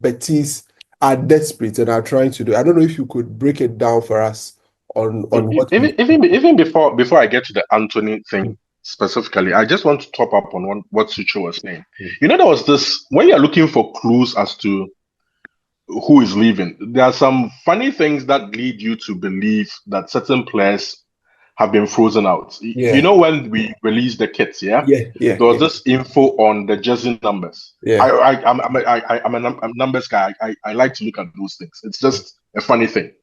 Betis are desperate and are trying to do. I don't know if you could break it down for us on what even before I get to the Antony thing specifically, I just want to top up on what Sucho was saying. There was this, when you're looking for clues as to who is leaving, there are some funny things that lead you to believe that certain players have been frozen out. When we released the kits, there was this info on the jersey numbers. I'm a numbers guy. I like to look at those things. It's just a funny thing.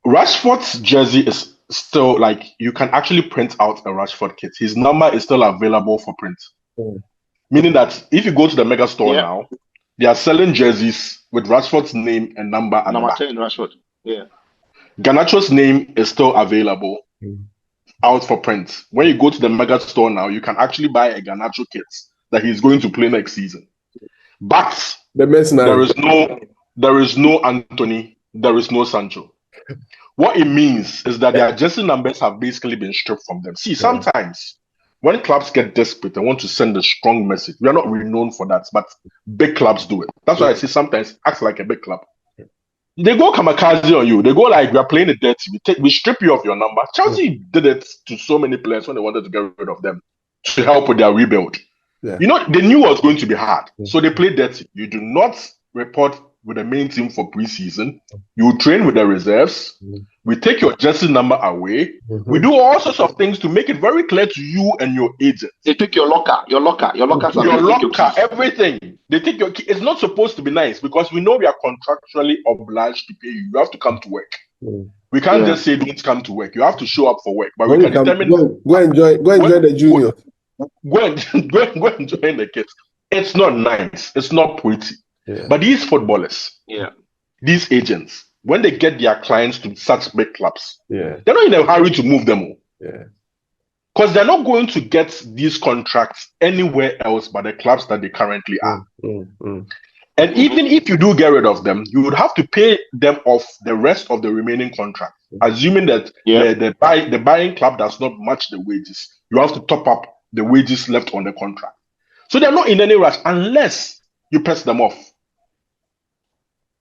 Rashford's jersey is still, like, you can actually print out a Rashford kit. His number is still available for print. Meaning that if you go to the mega store now, they are selling jerseys with Rashford's name and number and number 10 Rashford. Yeah. Garnacho's name is still available out for print. When you go to the mega store now, you can actually buy a Garnacho kit that he's going to play next season. But there is no Antony, there is no Sancho. What it means is that their jersey numbers have basically been stripped from them. See, sometimes when clubs get desperate and want to send a strong message, we are not renowned for that, but big clubs do it. That's why I see sometimes acts like a big club. They go kamikaze on you. They go like, we are playing it dirty. We strip you of your number. Chelsea did it to so many players when they wanted to get rid of them to help with their rebuild. Yeah. You know, they knew it was going to be hard. So they played dirty. You do not report with the main team for preseason. You train with the reserves. We take your jersey number away. We do all sorts of things to make it very clear to you and your agent. They take your locker, everything. They take your key. It's not supposed to be nice because we know we are contractually obliged to pay you. You have to come to work. We can't just say don't come to work. You have to show up for work. But we can determine go enjoy the junior. Go and join the kids. It's not nice. It's not pretty. Yeah. But these footballers, these agents, when they get their clients to such big clubs, they're not in a hurry to move them all. Because they're not going to get these contracts anywhere else but the clubs that they currently are. And even if you do get rid of them, you would have to pay them off the rest of the remaining contract, assuming that the buying club does not match the wages. You have to top up the wages left on the contract. So they're not in any rush unless you press them off.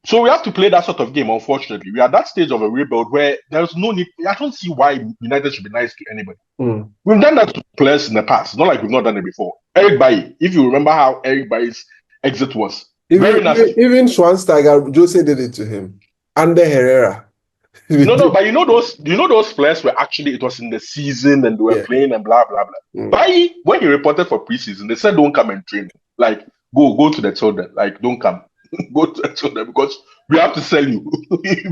So we have to play that sort of game, unfortunately. We are at that stage of a rebuild where there's no need. I don't see why United should be nice to anybody. We've done that to players in the past. It's not like we've not done it before. Eric Bailly, if you remember how Eric Bailly's exit was. Very nasty. Even Schweinsteiger, Jose did it to him. Under Herrera. No, but you know those players were actually, it was in the season and they were playing and blah, blah, blah. Bailly, when he reported for preseason, they said don't come and train. Like, go to the children. Like, don't come. Go to the children because we have to sell you.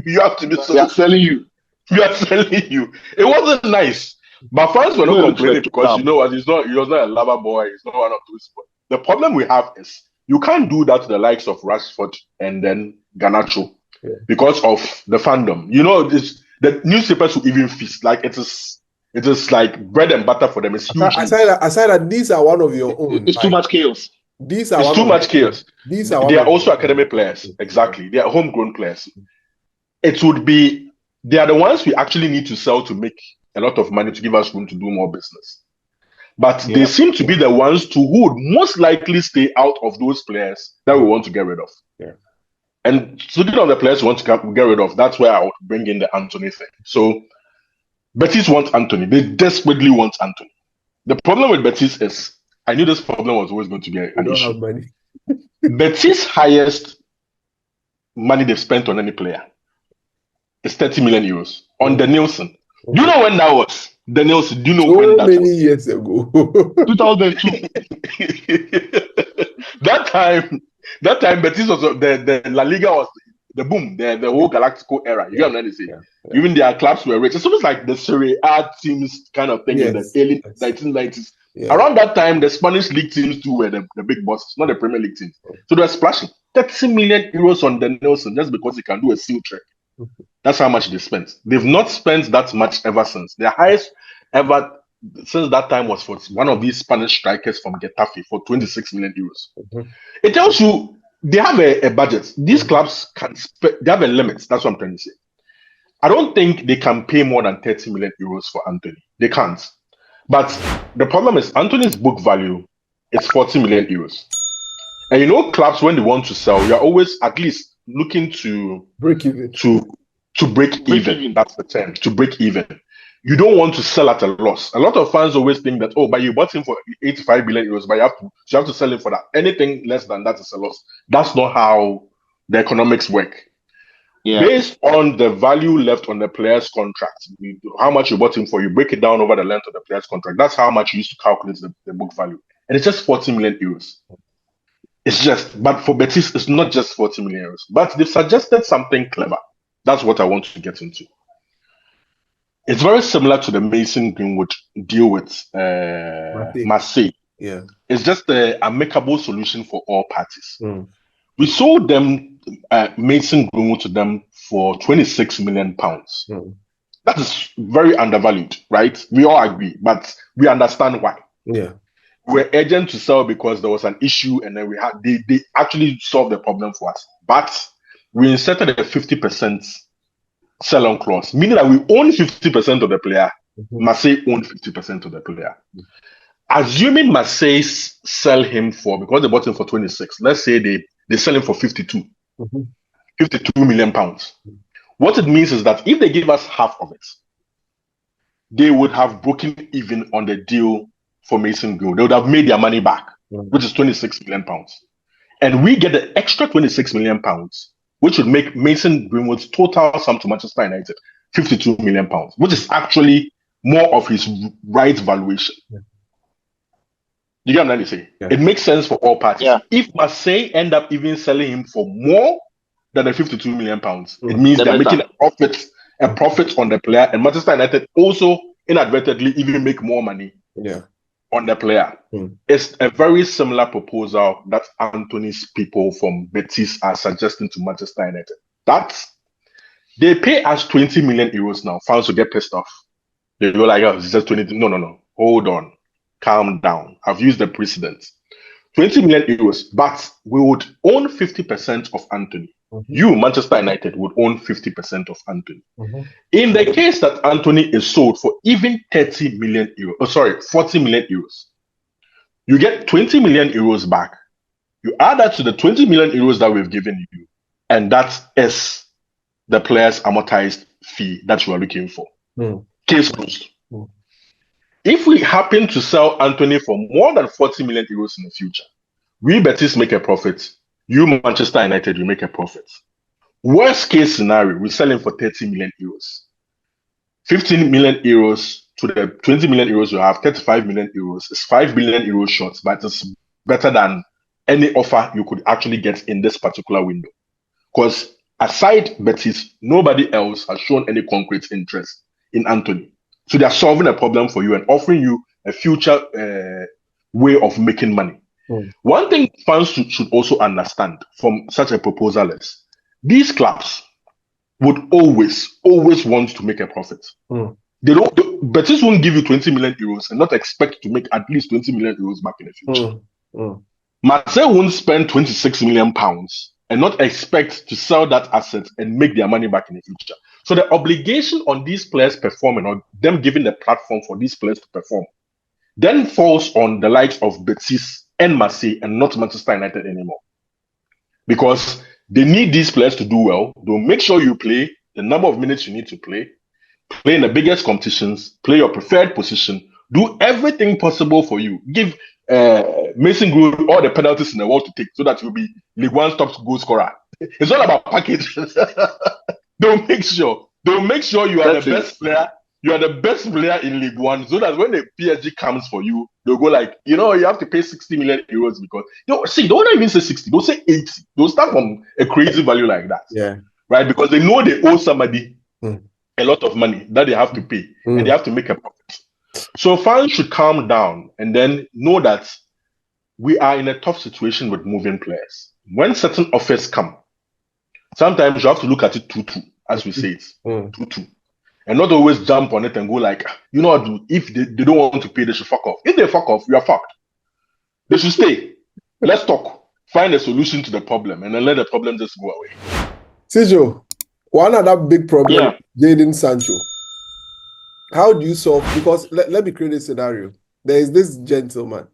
You have to be sold. We are selling you. We are selling you. It wasn't nice. But fans were not complaining because he was not a lover boy. He's not one of those. The problem we have is you can't do that to the likes of Rashford and then Garnacho because of the fandom. You know, the newspapers will even feast. Like it is like bread and butter for them. It's huge. Aside that these are one of your own. It's too much chaos. It's too much chaos. They are also academy players. Exactly. They are homegrown players. They are the ones we actually need to sell to make a lot of money to give us room to do more business. But they seem to be the ones who would most likely stay out of those players that we want to get rid of. And speaking of the players we want to get rid of, that's where I would bring in the Antony thing. So Betis wants Antony. They desperately want Antony. The problem with Betis is, I knew this problem was always going to be an issue. Have money. Betis' highest money they've spent on any player is 30 million euros on the Nielsen. Do you know when that was? The Nielsen. Do you know when that was? So many years ago. 2002. That time Betis was the La Liga was the boom, the whole Galactico era. You get what I'm saying? Even their clubs were rich. It's almost like the Serie A teams kind of thing in the early 1990s. Around that time, the Spanish league teams too were the big bosses, not the Premier League teams. So they're splashing 30 million euros on the Nielsen just because he can do a seal trick. That's how much they spent. They've not spent that much ever since. Their highest ever since that time was for one of these Spanish strikers from Getafe for 26 million euros. It tells you they have a budget. These clubs they have a limit. That's what I'm trying to say. I don't think they can pay more than 30 million euros for Antony. They can't. But the problem is Antony's book value is 40 million euros. And you know, clubs, when they want to sell, you're always at least looking to break even. To break even. That's the term. To break even. You don't want to sell at a loss. A lot of fans always think that, but you bought him for 85 million euros, but you have to sell him for that. Anything less than that is a loss. That's not how the economics work. Based on the value left on the player's contract, how much you bought him for, you break it down over the length of the player's contract. That's how much you used to calculate the book value. And it's just 40 million euros. But for Betis, it's not just 40 million euros. But they've suggested something clever. That's what I want to get into. It's very similar to the Mason Greenwood deal with Marseille. It's just an amicable solution for all parties. We sold them Mason Greenwood to them for £26 million. That is very undervalued, right? We all agree, but we understand why. We're urgent to sell because there was an issue, and then they actually solved the problem for us. But we inserted a 50% sell-on clause, meaning that we own 50% of the player. Marseille own 50% of the player. assuming Marseille sell him for, because they bought him for 26, let's say they sell him for 52, 52 million pounds. What it means is that if they give us half of it, they would have broken even on the deal for Mason Greenwood. They would have made their money back, which is 26 million pounds. And we get the extra 26 million pounds, which would make Mason Greenwood's total sum to Manchester United 52 million pounds, which is actually more of his right valuation. You get what I'm saying? It makes sense for all parties. If Marseille end up even selling him for more than the 52 million pounds, it means they're making a profit on the player, and Manchester United also inadvertently even make more money on the player. It's a very similar proposal that Antony's people from Betis are suggesting to Manchester United. They pay us 20 million euros now. Fans will get pissed off. They go like, oh, it's just 20. No. Hold on. Calm down. I've used the precedent. 20 million euros, but we would own 50% of Antony. You, Manchester United, would own 50% of Antony. In the case that Antony is sold for even 30 million euros, 40 million euros, you get 20 million euros back. You add that to the 20 million euros that we've given you, and that is the player's amortized fee that you are looking for. Case closed. If we happen to sell Antony for more than 40 million euros in the future, we Betis make a profit. You, Manchester United, you make a profit. Worst case scenario, we sell him for 30 million euros. 15 million euros to the 20 million euros you have, 35 million euros. It's 5 million euros short, but it's better than any offer you could actually get in this particular window. Because aside Betis, nobody else has shown any concrete interest in Antony. So they're solving a problem for you and offering you a future way of making money. One thing fans should also understand from such a proposal is these clubs would always want to make a profit. Betis won't give you 20 million euros and not expect to make at least 20 million euros back in the future. Marseille won't spend 26 million pounds and not expect to sell that asset and make their money back in the future. So the obligation on these players performing, or them giving the platform for these players to perform, then falls on the likes of Betis and Marseille and not Manchester United anymore. Because they need these players to do well. They'll make sure you play the number of minutes you need to play in the biggest competitions, play your preferred position, do everything possible for you. Give Mason Greenwood all the penalties in the world to take so that you'll be League One top goal scorer. It's all about package. They'll make sure you are the best player. You are the best player in League One, so that when the PSG comes for you, they'll go like, you have to pay 60 million euros because they don't even say 60, they'll say 80. They'll start from a crazy value like that. Right? Because they know they owe somebody a lot of money that they have to pay and they have to make a profit. So fans should calm down and then know that we are in a tough situation with moving players. When certain offers come, sometimes you have to look at it 2-2, as we say it, 2-2. And not always jump on it and go like, if they don't want to pay, they should fuck off. If they fuck off, you are fucked. They should stay. Let's talk. Find a solution to the problem and then let the problem just go away. Sijo, one other big problem, Jadon Sancho. How do you solve? Because let me create a scenario. There is this gentleman.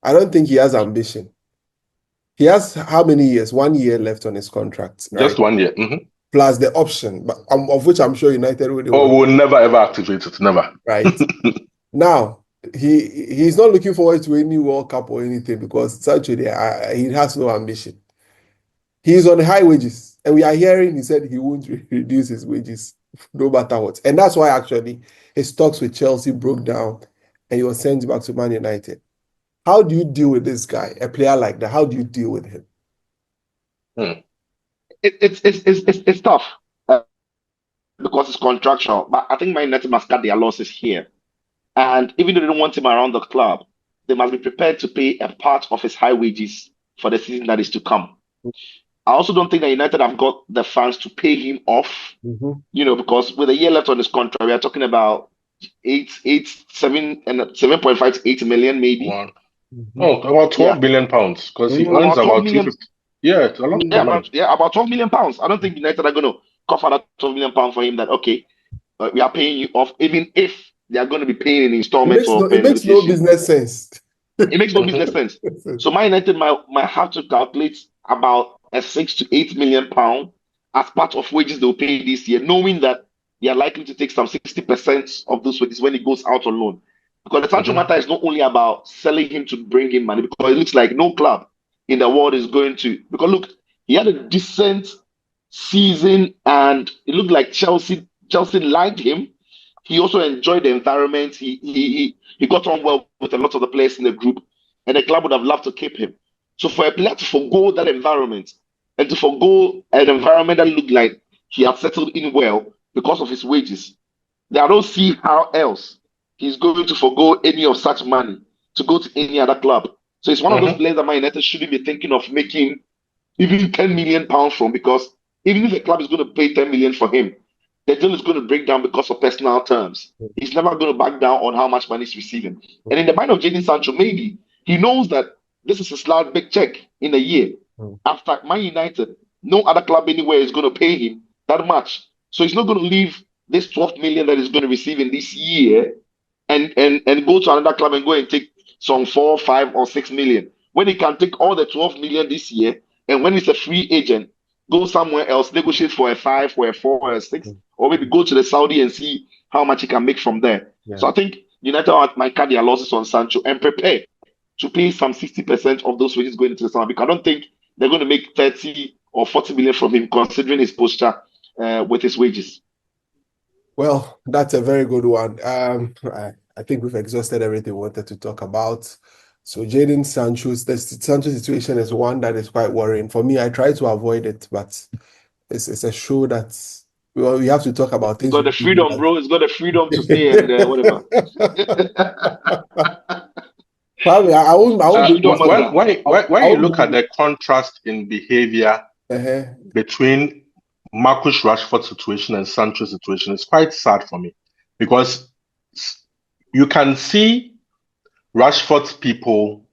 I don't think he has ambition. He has how many years? 1 year left on his contract. Right? Just 1 year. Plus the option, but of which I'm sure United will. We'll never ever activate it. Never. Right. Now, he's not looking forward to any World Cup or anything because Sancho, he has no ambition. He's on high wages, and we are hearing he said he won't reduce his wages no matter what. And that's why actually his talks with Chelsea broke down and he was sent back to Man United. How do you deal with this guy, a player like that? How do you deal with him? It's tough because it's contractual. But I think Man United must cut their losses here. And even though they don't want him around the club, they must be prepared to pay a part of his high wages for the season that is to come. I also don't think that United have got the funds to pay him off, because with a year left on his contract, we are talking about 7.5 to 8 million maybe. Wow. Oh, about 12 million pounds because he earns about 250. Yeah, it's a lot of money. About 12 million pounds. I don't think United are going to cover that 12 million pounds for him. That we are paying you off, even if they are going to be paying in It installments makes no, or it makes no business sense. It makes no business sense. So Man United might have to calculate about a 6 to 8 million pound as part of wages they'll pay this year, knowing that they are likely to take some 60% of those wages when he goes out on loan. Because the Sancho matter is not only about selling him to bring in money, because it looks like no club in the world is going to. Because look, he had a decent season, and it looked like Chelsea liked him. He also enjoyed the environment. He got on well with a lot of the players in the group, and the club would have loved to keep him. So for a player to forgo that environment and to forgo an environment that looked like he had settled in well because of his wages, I don't see how else he's going to forgo any of such money to go to any other club. So it's one of those players that Man United shouldn't be thinking of making even 10 million pounds from, because even if the club is going to pay 10 million for him, the deal is going to break down because of personal terms. He's never going to back down on how much money he's receiving. And in the mind of Jadon Sancho, maybe he knows that this is his last big check in a year. After Man United, no other club anywhere is going to pay him that much. So he's not going to leave this 12 million that he's going to receive in this year and go to another club and go and take some 4, 5, or 6 million. When he can take all the 12 million this year, and when he's a free agent, go somewhere else, negotiate for a 5, or a 4, or a 6, or maybe go to the Saudi and see how much he can make from there. Yeah. So I think United might cut their losses on Sancho and prepare to pay some 60% of those wages going into the summer, because I don't think they're going to make 30 or 40 million from him, considering his posture with his wages. Well, that's a very good one. I think we've exhausted everything we wanted to talk about. So Jadon Sancho's situation is one that is quite worrying. For me, I try to avoid it, but it's a show that we have to talk about things. It's got the freedom, bro. It's got the freedom to say and whatever. Probably, I won't when you look at the contrast in behavior between Marcus Rashford's situation and Sancho's situation, it's quite sad for me, because you can see Rashford's people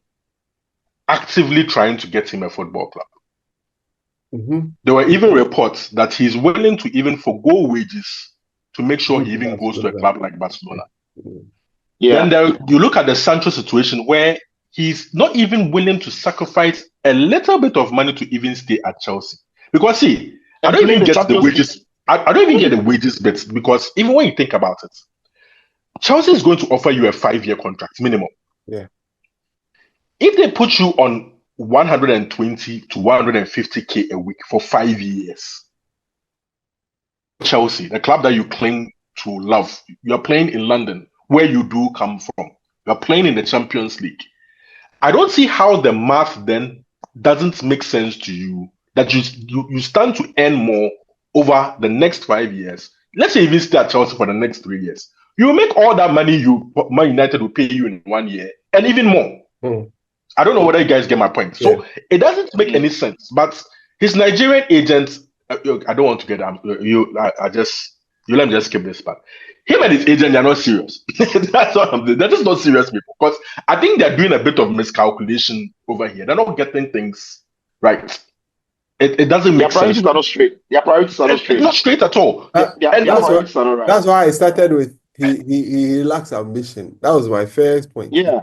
actively trying to get him a football club. There were even reports that he's willing to even forgo wages to make sure he even goes to a club like Barcelona. Yeah. Then you look at the Sancho situation, where he's not even willing to sacrifice a little bit of money to even stay at Chelsea. Because see, I don't even get the wages. I don't even get the wages bits, because even when you think about it, Chelsea is going to offer you a 5-year contract minimum. Yeah. If they put you on 120 to 150k a week for 5 years, Chelsea, the club that you cling to love, you're playing in London, where you do come from. You're playing in the Champions League. I don't see how the math then doesn't make sense to you, that you stand to earn more over the next 5 years. Let's say even stay at Chelsea for the next 3 years. You will make all that money Man United will pay you in 1 year, and even more. I don't know whether you guys get my point. So it doesn't make any sense. But his Nigerian agent, I don't want to get you let me just skip this part. Him and his agent, they're not serious. That's what I'm doing. They're just not serious people. Because I think they're doing a bit of miscalculation over here. They're not getting things right. It doesn't make sense. Their priorities are not straight. It's not straight at all. That's why I started with he lacks ambition. That was my first point. Yeah.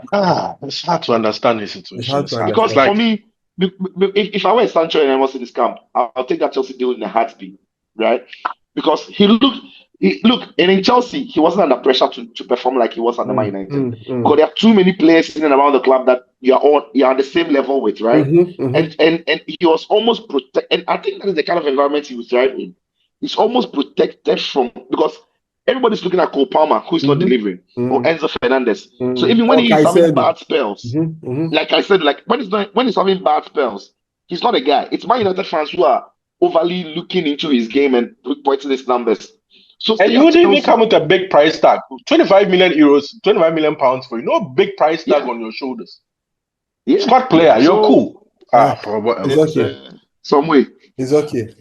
It's hard to understand his situation. Because for me, if I were Sancho and I was in this camp, I'll take that Chelsea deal in a heartbeat, right? Because and in Chelsea, he wasn't under pressure to perform like he was at the Man United. Because there are too many players in and around the club that you're on the same level with, right? And he was almost protected. And I think that is the kind of environment he was thriving in. He's almost protected from, because everybody's looking at Cole Palmer, who's not delivering, or Enzo Fernandez. So even when he's having bad spells, like I said, like when he's having bad spells, he's not a guy. It's Man United fans who are overly looking into his game and pointing these numbers. So and you didn't even come with a big price tag, 25 million euros, 25 million pounds for you. No big price tag on your shoulders. Squad player, you're cool. It's okay. Some way. It's okay.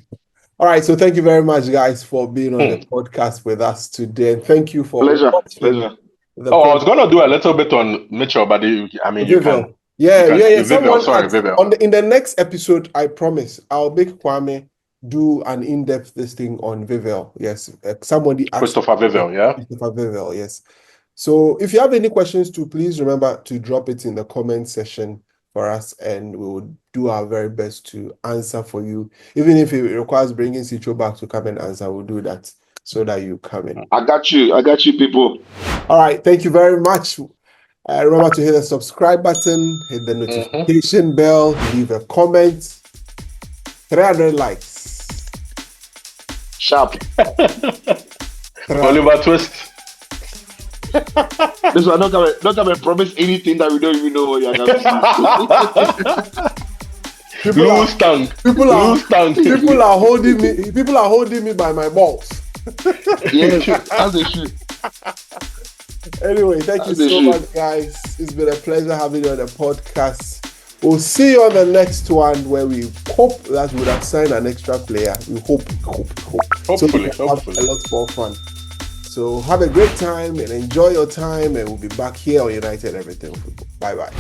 All right, so thank you very much, guys, for being on the podcast with us today. And thank you for pleasure. I was gonna do a little bit on Mitchell, but you Vivell. can. Vivell. In the next episode, I promise I'll make Kwame do an in-depth listing on Vivell. Yes, somebody asked Christopher Vivell, Christopher Vivell, yes. So if you have any questions too, please remember to drop it in the comment section for us, and we will do our very best to answer for you. Even if it requires bringing Cicho back to come and answer, we'll do that so that you come in. I got you, people. All right, thank you very much. Remember to hit the subscribe button, hit the notification bell, leave a comment. 300 likes. Sharp. Oliver Twist. This one, not gonna promise anything that we don't even know what you're gonna do. Loose tongue. People are holding me by my balls. Yes, as they should. Anyway, thank you so much, guys. It's been a pleasure having you on the podcast. We'll see you on the next one, where we hope that we would have signed an extra player. We hope. Hopefully. Have a lot more fun. So have a great time and enjoy your time, and we'll be back here on United Everything Football. Bye-bye.